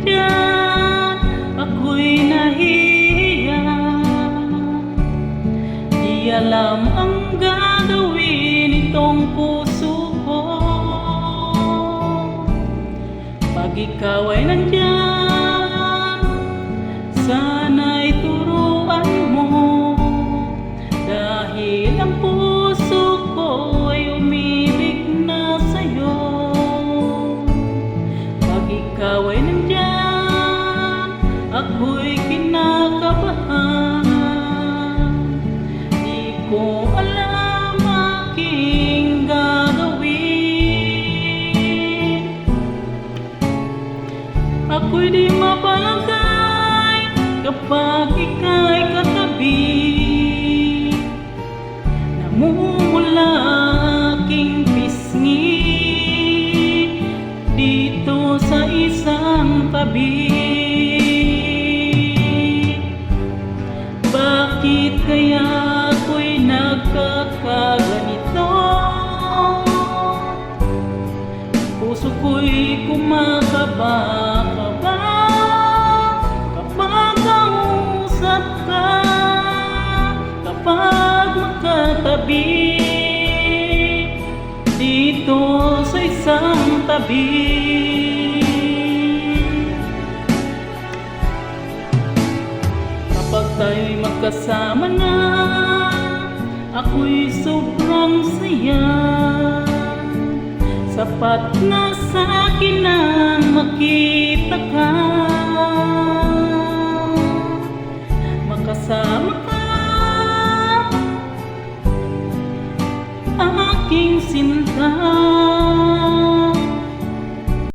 nandyan, ako'y nahihiya. Di alam ang gagawin itong puso ko pag ikaw ay nandyan. Sana'y turuan mo, dahil ang puso ko ay umibig na sa'yo. Pag ikaw ay nandyan, ako'y kinakabahan. Di ko alam aking gagawin. Ako'y di mapalagay kapag ika'y katabi. Namumula aking pisngi dito sa isang tabi. Bakit kaya ako'y nagkakaganito? Puso ko'y kumakaba-kaba kapag kausap ka, kapag makatabi dito sa isang tabi. Kapag tayo'y magkasama na, ako'y sobrang saya. Sapat na sa'kin ang makita ka, makasama ka, aking sinta.